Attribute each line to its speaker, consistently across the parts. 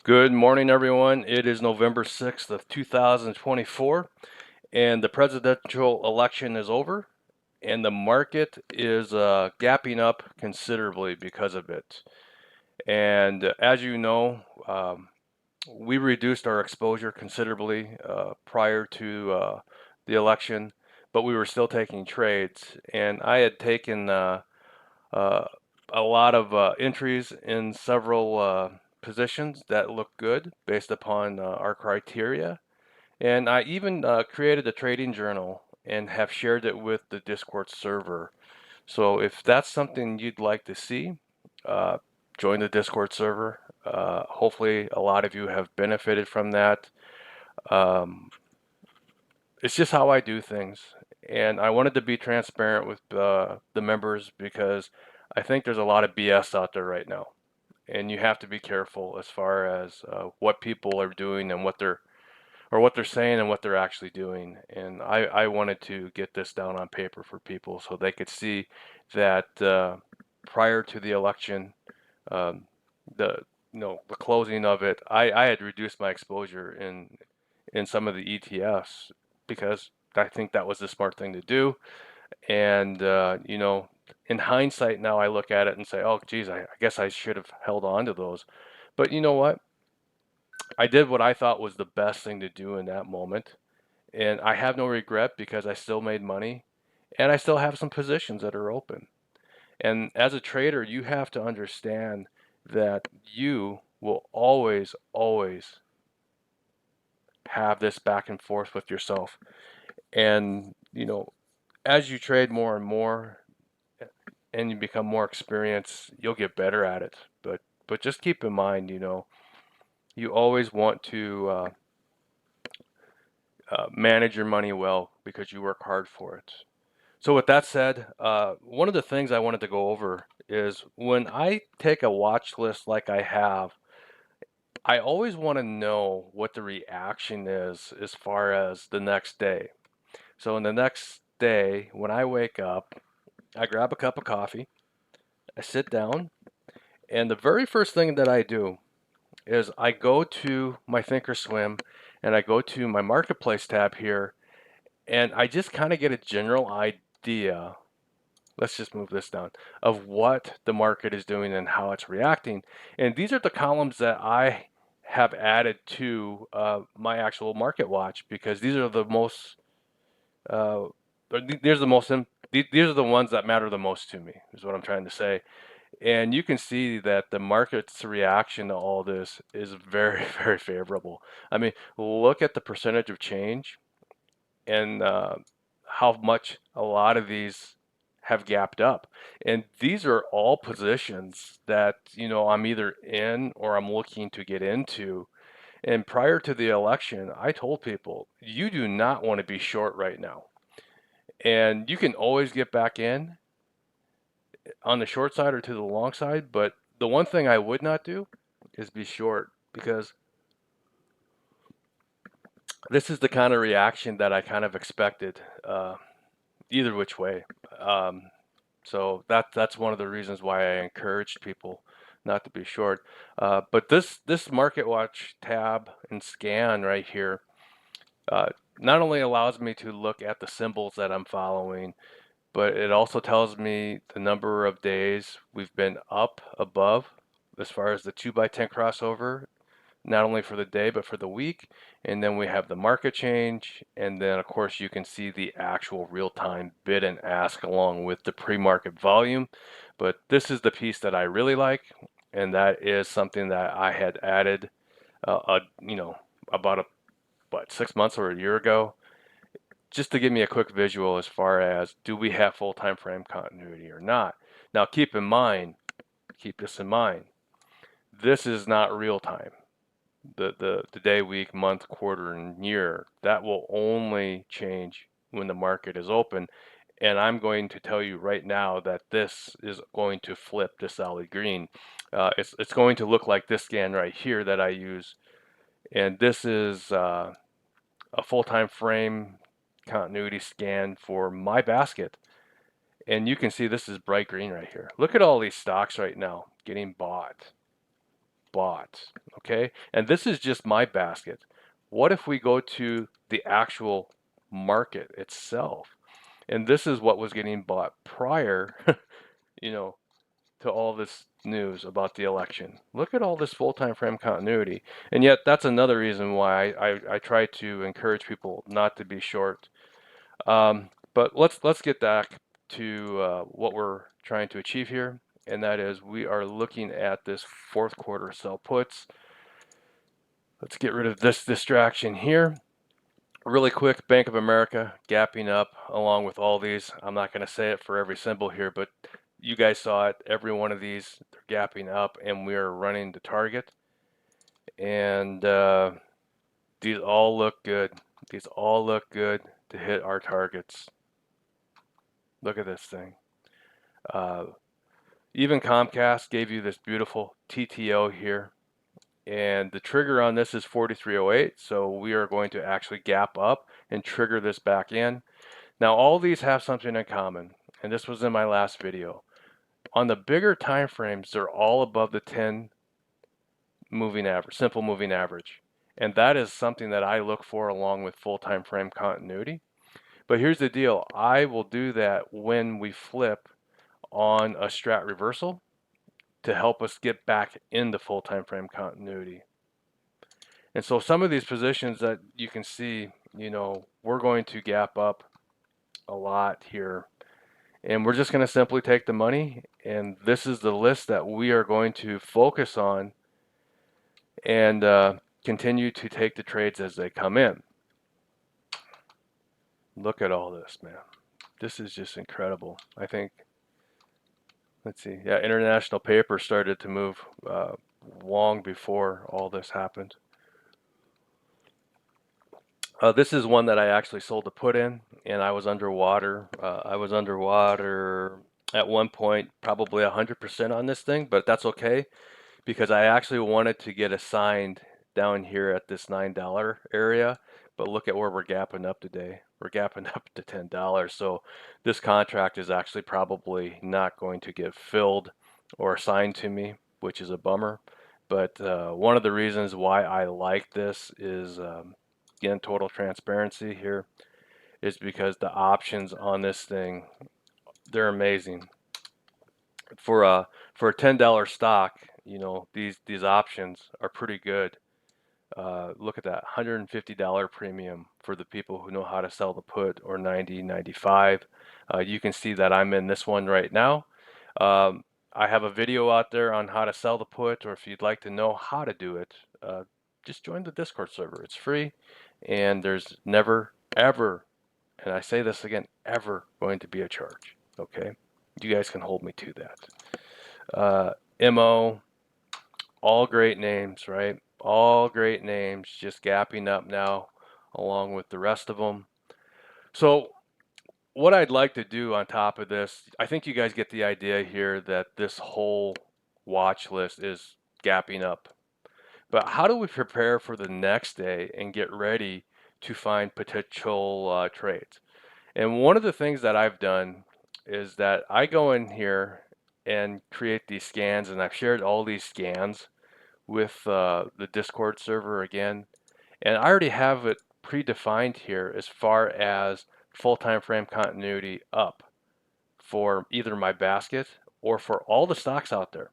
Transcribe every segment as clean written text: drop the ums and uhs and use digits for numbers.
Speaker 1: Good morning, everyone. It is November 6th of 2024, and the presidential election is over, and the market is gapping up considerably because of it. And as you know, we reduced our exposure considerably prior to the election, but we were still taking trades, and I had taken uh, a lot of entries in several positions that look good based upon our criteria. And I even created a trading journal and have shared it with the Discord server. So if that's something you'd like to see, uh, join the Discord server. Hopefully, a lot of you have benefited from that. Um, it's just how I do things. And I wanted to be transparent with the members because I think there's a lot of BS out there right now. And you have to be careful as far as what people are doing and what they're saying and what they're actually doing. And I wanted to get this down on paper for people so they could see that prior to the election, um, the the closing of it, I had reduced my exposure in some of the ETFs because I think that was the smart thing to do. And in hindsight, now I look at it and say, oh, geez, I guess I should have held on to those. But you know what? I did what I thought was the best thing to do in that moment. And I have no regret because I still made money and I still have some positions that are open. And as a trader, you have to understand that you will always, always have this back and forth with yourself. And, as you trade more and more and you become more experienced, you'll get better at it. But just keep in mind, you always want to manage your money well because you work hard for it. So with that said, one of the things I wanted to go over is when I take a watch list like I have, I always want to know what the reaction is as far as the next day. So in the next day, when I wake up, I grab a cup of coffee, I sit down, and the very first thing that I do is I go to my Thinkorswim and I go to my marketplace tab here and I just kind of get a general idea. Let's just move this down of what the market is doing and how it's reacting. And these are the columns that I have added to my actual market watch because these are the most, uh, these are the most, these are the ones that matter the most to me, is what I'm trying to say. And you can see that the market's reaction to all this is very, very favorable. I mean, look at the percentage of change and how much a lot of these have gapped up. And these are all positions that, I'm either in or I'm looking to get into. And prior to the election, I told people, you do not want to be short right now. And you can always get back in on the short side or to the long side. But the one thing I would not do is be short because this is the kind of reaction that I kind of expected either which way. Um, So that's one of the reasons why I encouraged people not to be short. But this Market Watch tab and scan right here uh, not only allows me to look at the symbols that I'm following, but it also tells me the number of days we've been up above as far as the 2 by 10 crossover, not only for the day but for the week. And then we have the market change, and then of course you can see the actual real-time bid and ask along with the pre-market volume. But this is the piece that I really like, and that is something that I had added about 6 months or a year ago, just to give me a quick visual as far as do we have full time frame continuity or not. Now keep this in mind, this is not real time. The day, week, month, quarter, and year, that will only change when the market is open. And I'm going to tell you right now that this is going to flip to solid green. It's going to look like this scan right here that I use. And this is a full-time frame continuity scan for my basket. And you can see this is bright green right here. Look at all these stocks right now getting bought. bought, okay? And this is just my basket. What if we go to the actual market itself? And this is what was getting bought prior, you know, to all this news about the election. Look at all this full time frame continuity. And yet that's another reason why I try to encourage people not to be short. But let's get back to what we're trying to achieve here, and that is we are looking at this fourth quarter sell puts. Let's get rid of this distraction here. Really quick, Bank of America gapping up along with all these. I'm not going to say it for every symbol here, but you guys saw it. Every one of these, they're gapping up, and we are running the target. And these all look good. These all look good to hit our targets. Look at this thing. Even Comcast gave you this beautiful TTO here. And the trigger on this is 4308. So we are going to actually gap up and trigger this back in. Now, all these have something in common. And this was in my last video. On the bigger time frames, they're all above the 10 moving average, simple moving average. And that is something that I look for along with full time frame continuity. But here's the deal. I will do that when we flip on a strat reversal to help us get back into full time frame continuity. And so some of these positions that you can see, you know, we're going to gap up a lot here. And we're just going to simply take the money. And this is the list that we are going to focus on and continue to take the trades as they come in. Look at all this, man. This is just incredible. I think, let's see, yeah, international paper started to move long before all this happened. This is one that I actually sold a put in, and I was underwater. I was underwater at one point, probably 100% on this thing, but that's okay because I actually wanted to get assigned down here at this $9 area. But look at where we're gapping up today. We're gapping up to $10. So this contract is actually probably not going to get filled or assigned to me, which is a bummer. But one of the reasons why I like this is again, total transparency here, is because the options on this thing, they're amazing. For a $10 stock, you know, these options are pretty good. Look at that, $150 premium for the people who know how to sell the put, or 90, 95. You can see that I'm in this one right now. I have a video out there on how to sell the put, or if you'd like to know how to do it, just join the Discord server. It's free, and there's never, ever, and I say this again, ever going to be a charge. Okay, you guys can hold me to that. MO, all great names, right? All great names, just gapping up now along with the rest of them. So what I'd like to do on top of this, I think you guys get the idea here that this whole watch list is gapping up. But how do we prepare for the next day and get ready to find potential trades? And one of the things that I've done is that I go in here and create these scans, and I've shared all these scans with the Discord server again. And I already have it predefined here as far as full time frame continuity up for either my basket or for all the stocks out there.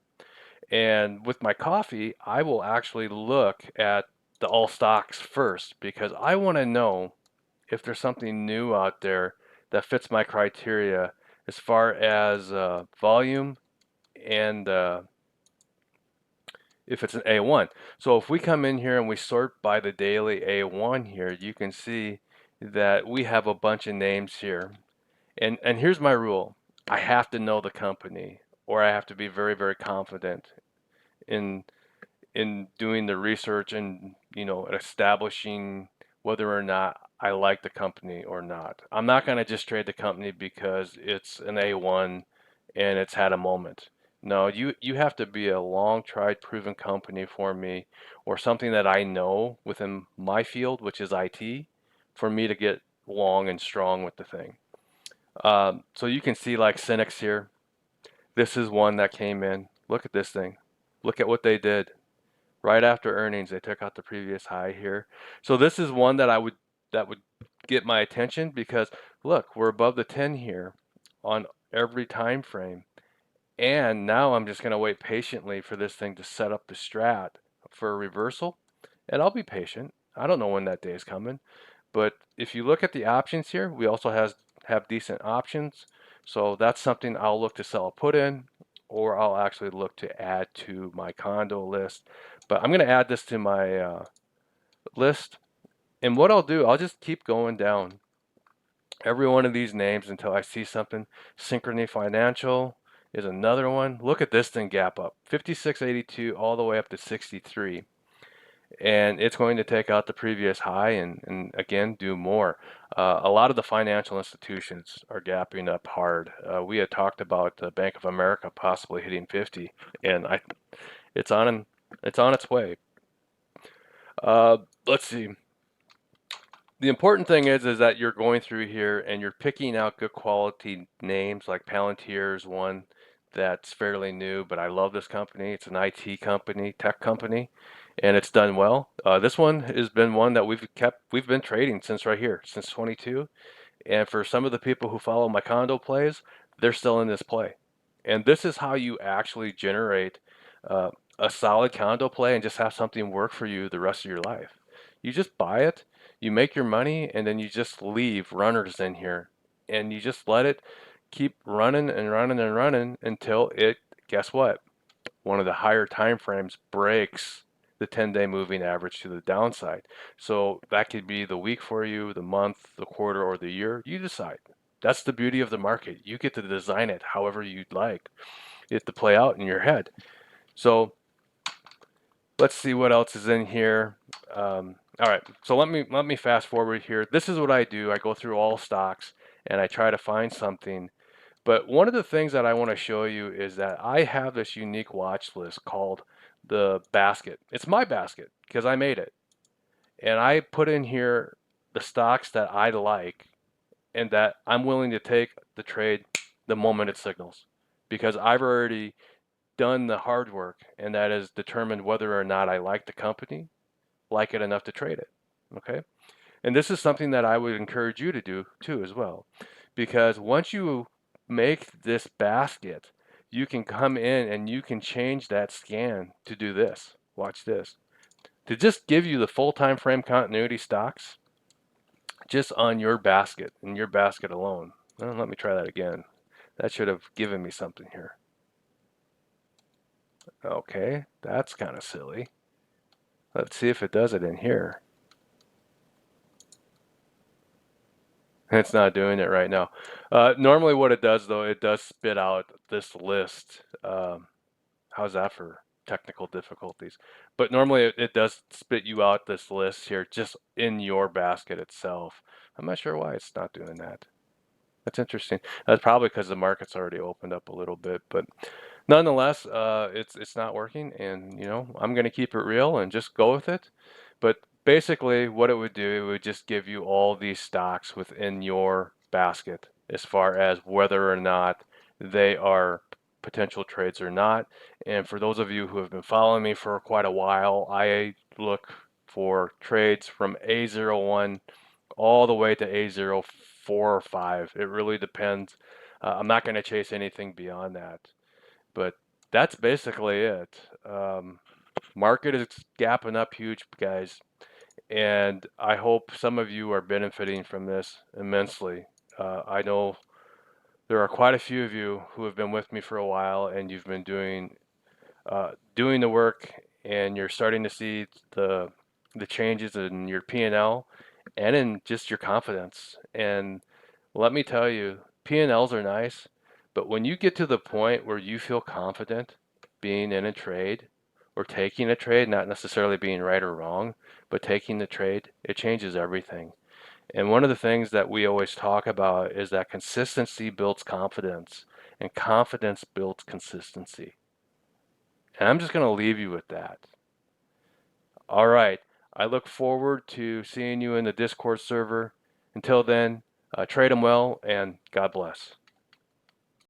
Speaker 1: And with my coffee, I will actually look at the all stocks first because I want to know if there's something new out there that fits my criteria as far as volume and if it's an A1. So if we come in here and we sort by the daily A1 here, you can see that we have a bunch of names here. And here's my rule. I have to know the company, or I have to be very, very confident in doing the research and, you know, establishing whether or not I like the company or not. I'm not going to just trade the company because it's an A1 and it's had a moment. No, you have to be a long tried proven company for me, or something that I know within my field, which is IT, for me to get long and strong with the thing. So you can see like Cynics here. This is one that came in. Look at this thing. Look at what they did. right after earnings, they took out the previous high here. So this is one that would get my attention because look, we're above the 10 here on every time frame. And now I'm just going to wait patiently for this thing to set up the strat for a reversal, and I'll be patient. I don't know when that day is coming, but if you look at the options here, we also have decent options. So that's something I'll look to sell a put in, or I'll actually look to add to my condo list. But I'm going to add this to my list. And what I'll do, I'll just keep going down every one of these names until I see something. Synchrony Financial is another one. Look at this thing gap up 56.82 all the way up to 63. And it's going to take out the previous high and again do more. A lot of the financial institutions are gapping up hard. We had talked about Bank of America possibly hitting 50, and it's on its way. Let's see. The important thing is that you're going through here and you're picking out good quality names, like Palantir's one that's fairly new, but I love this company. It's an IT company, tech company, and it's done well. This one has been one that we've been trading since right here, since 22. And for some of the people who follow my condo plays, they're still in this play. And this is how you actually generate uh, a solid condo play and just have something work for you the rest of your life. You just buy it, you make your money, and then you just leave runners in here. And you just let it keep running and running and running until it, guess what? One of the higher time frames breaks the 10-day moving average to the downside. So that could be the week for you, the month, the quarter, or the year. You decide. That's the beauty of the market. You get to design it however you'd like it to play out in your head. So let's see what else is in here. All right, so let me fast forward here. This is what I do. I go through all stocks and I try to find something. But one of the things that I want to show you is that I have this unique watch list called the basket. It's my basket because I made it. And I put in here the stocks that I like and that I'm willing to take the trade the moment it signals because I've already done the hard work, and that is determined whether or not I like the company, like it enough to trade it. Okay? And this is something that I would encourage you to do too as well. Because once you make this basket, you can come in and you can change that scan to do this. Watch this. To just give you the full time frame continuity stocks just on your basket and your basket alone. Well, let me try that again. That should have given me something here. Okay, that's kind of silly. Let's see if it does it in here. It's not doing it right now. Normally what it does though, it does spit out this list. How's that for technical difficulties? But normally it does spit you out this list here just in your basket itself. I'm not sure why it's not doing that. That's interesting. That's probably because the market's already opened up a little bit, but nonetheless, it's not working, and I'm going to keep it real and just go with it. But basically, what it would do, it would just give you all these stocks within your basket as far as whether or not they are potential trades or not. And for those of you who have been following me for quite a while, I look for trades from A01 all the way to A04 or 5. It really depends. I'm not going to chase anything beyond that. But that's basically it. Market is gapping up huge, guys, and I hope some of you are benefiting from this immensely. I know there are quite a few of you who have been with me for a while, and you've been doing the work, and you're starting to see the changes in your P&L and in just your confidence. And let me tell you, P&Ls are nice, but when you get to the point where you feel confident being in a trade or taking a trade, not necessarily being right or wrong, but taking the trade, it changes everything. And one of the things that we always talk about is that consistency builds confidence, and confidence builds consistency. And I'm just going to leave you with that. All right. I look forward to seeing you in the Discord server. Until then, trade them well and God bless.